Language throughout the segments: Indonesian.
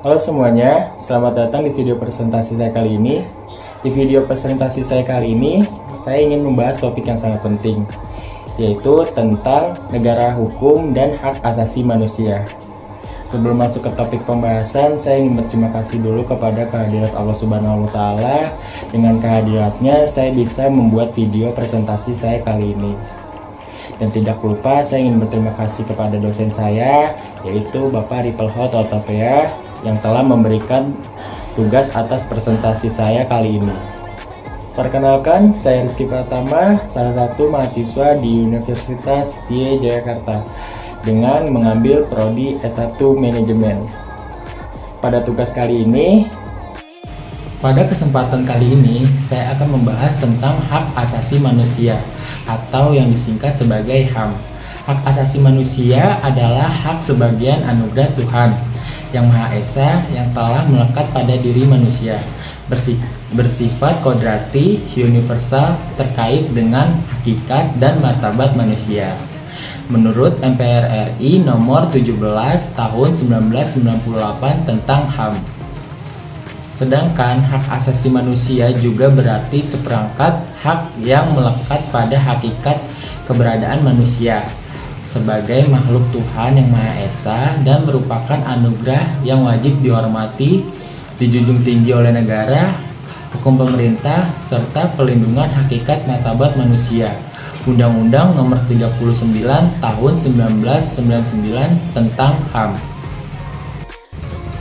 Halo semuanya, selamat datang di video presentasi saya kali ini. Di video presentasi saya kali ini, saya ingin membahas topik yang sangat penting, yaitu tentang negara hukum dan hak asasi manusia. Sebelum masuk ke topik pembahasan, saya ingin berterima kasih dulu kepada kehadirat Allah Subhanahu wa Ta'ala. Dengan kehadiratnya, saya bisa membuat video presentasi saya kali ini. Dan tidak lupa saya ingin berterima kasih kepada dosen saya, yaitu Bapak Ripelhot Otavia, yang telah memberikan tugas atas presentasi saya kali ini. Perkenalkan, saya Rizky Pratama, salah satu mahasiswa di Universitas TI Jakarta dengan mengambil prodi S1 Manajemen. Pada kesempatan kali ini, saya akan membahas tentang hak asasi manusia atau yang disingkat sebagai HAM. Hak asasi manusia adalah hak sebagian anugerah Tuhan Yang Maha Esa yang telah melekat pada diri manusia, bersifat kodrati, universal, terkait dengan hakikat dan martabat manusia. Menurut MPR RI nomor 17 tahun 1998 tentang HAM. Sedangkan hak asasi manusia juga berarti seperangkat hak yang melekat pada hakikat keberadaan manusia sebagai makhluk Tuhan Yang Maha Esa dan merupakan anugerah yang wajib dihormati, dijunjung tinggi oleh negara, hukum pemerintah, serta pelindungan hakikat martabat manusia. Undang-Undang Nomor 39 Tahun 1999 tentang HAM.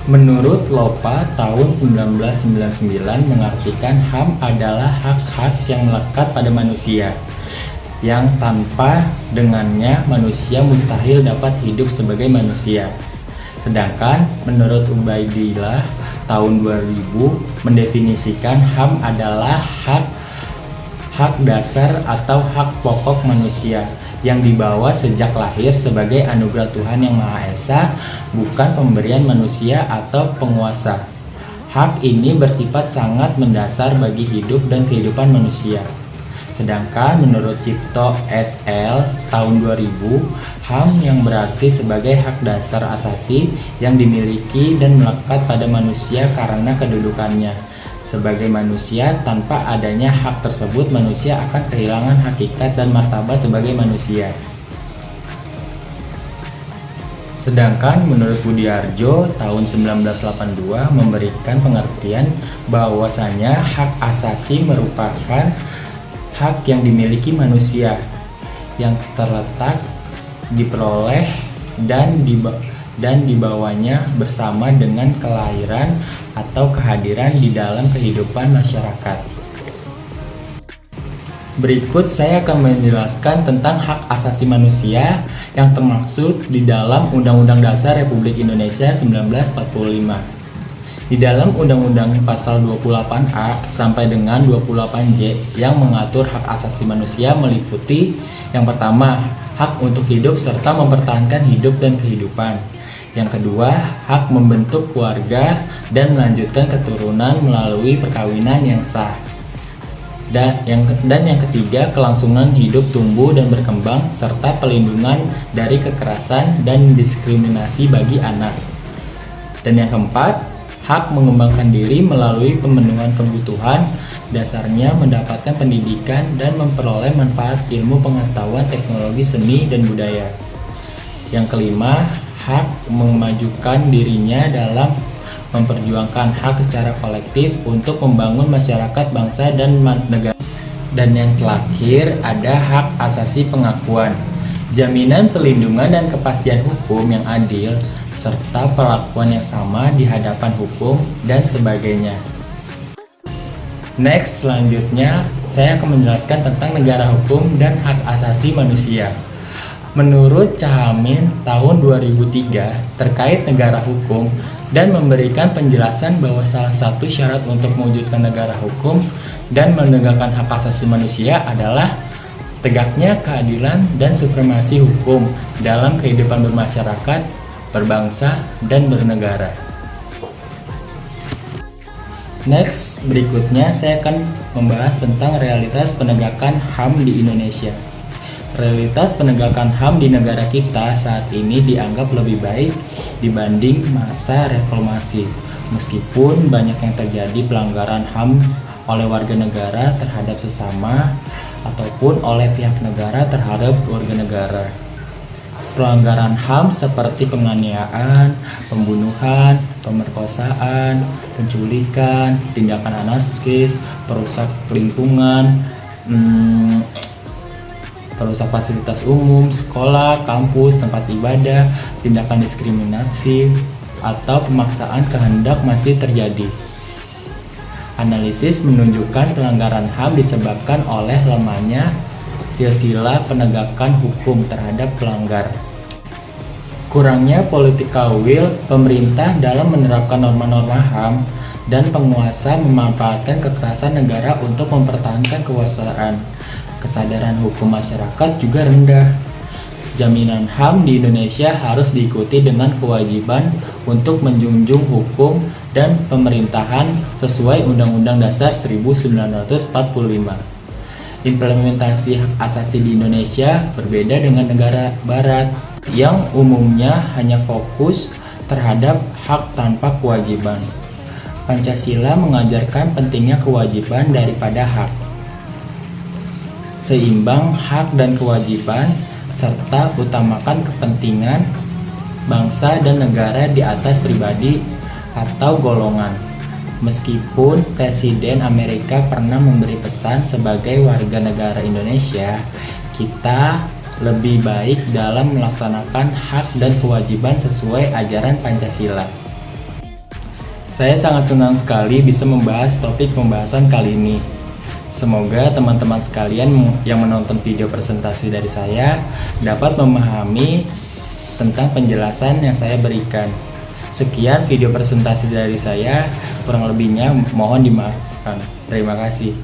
Menurut Lopa tahun 1999 mengartikan HAM adalah hak-hak yang melekat pada manusia, yang tanpa dengannya manusia mustahil dapat hidup sebagai manusia. Sedangkan menurut Ubaidillah tahun 2000 mendefinisikan HAM adalah hak dasar atau hak pokok manusia yang dibawa sejak lahir sebagai anugerah Tuhan Yang Maha Esa, bukan pemberian manusia atau penguasa. Hak ini bersifat sangat mendasar bagi hidup dan kehidupan manusia. Sedangkan menurut Cipto et al. Tahun 2000, HAM yang berarti sebagai hak dasar asasi yang dimiliki dan melekat pada manusia karena kedudukannya sebagai manusia. Tanpa adanya hak tersebut, manusia akan kehilangan hakikat dan martabat sebagai manusia. Sedangkan menurut Budiarjo tahun 1982 memberikan pengertian bahwasanya hak asasi merupakan hak yang dimiliki manusia yang terletak, diperoleh, dan dibawanya bersama dengan kelahiran atau kehadiran di dalam kehidupan masyarakat. Berikut saya akan menjelaskan tentang hak asasi manusia yang termaksud di dalam Undang-Undang Dasar Republik Indonesia 1945. Di dalam Undang-Undang Pasal 28A sampai dengan 28J yang mengatur hak asasi manusia meliputi yang pertama, hak untuk hidup serta mempertahankan hidup dan kehidupan. Yang kedua, hak membentuk keluarga dan melanjutkan keturunan melalui perkawinan yang sah. Dan yang ketiga, kelangsungan hidup tumbuh dan berkembang serta pelindungan dari kekerasan dan diskriminasi bagi anak. Dan yang keempat, hak mengembangkan diri melalui pemenuhan kebutuhan dasarnya, mendapatkan pendidikan dan memperoleh manfaat ilmu pengetahuan, teknologi, seni, dan budaya. Yang kelima, hak memajukan dirinya dalam memperjuangkan hak secara kolektif untuk membangun masyarakat, bangsa, dan negara. Dan yang terakhir, ada hak asasi pengakuan, jaminan perlindungan dan kepastian hukum yang adil, serta perlakuan yang sama di hadapan hukum, dan sebagainya. Next, selanjutnya saya akan menjelaskan tentang negara hukum dan hak asasi manusia. Menurut Cahamin tahun 2003 terkait negara hukum dan memberikan penjelasan bahwa salah satu syarat untuk mewujudkan negara hukum dan menegakkan hak asasi manusia adalah tegaknya keadilan dan supremasi hukum dalam kehidupan bermasyarakat, berbangsa, dan bernegara. Next, berikutnya saya akan membahas tentang realitas penegakan HAM di Indonesia. Realitas penegakan HAM di negara kita saat ini dianggap lebih baik dibanding masa reformasi. Meskipun banyak yang terjadi pelanggaran HAM oleh warga negara terhadap sesama ataupun oleh pihak negara terhadap warga negara. Pelanggaran HAM seperti penganiayaan, pembunuhan, pemerkosaan, penculikan, tindakan anarkis, perusak lingkungan, perusak fasilitas umum, sekolah, kampus, tempat ibadah, tindakan diskriminasi, atau pemaksaan kehendak masih terjadi. Analisis menunjukkan pelanggaran HAM disebabkan oleh lemahnya silsilah penegakan hukum terhadap pelanggar. Kurangnya political will pemerintah dalam menerapkan norma-norma HAM, dan penguasa memanfaatkan kekerasan negara untuk mempertahankan kekuasaan. Kesadaran hukum masyarakat juga rendah. Jaminan HAM di Indonesia harus diikuti dengan kewajiban untuk menjunjung hukum dan pemerintahan sesuai Undang-Undang Dasar 1945. Implementasi hak asasi di Indonesia berbeda dengan negara barat yang umumnya hanya fokus terhadap hak tanpa kewajiban. Pancasila mengajarkan pentingnya kewajiban daripada hak. Seimbang hak dan kewajiban serta utamakan kepentingan bangsa dan negara di atas pribadi atau golongan. Meskipun Presiden Amerika pernah memberi pesan sebagai warga negara Indonesia, kita lebih baik dalam melaksanakan hak dan kewajiban sesuai ajaran Pancasila. Saya sangat senang sekali bisa membahas topik pembahasan kali ini. Semoga teman-teman sekalian yang menonton video presentasi dari saya dapat memahami tentang penjelasan yang saya berikan. Sekian video presentasi dari saya, kurang lebihnya mohon dimaafkan. Terima kasih.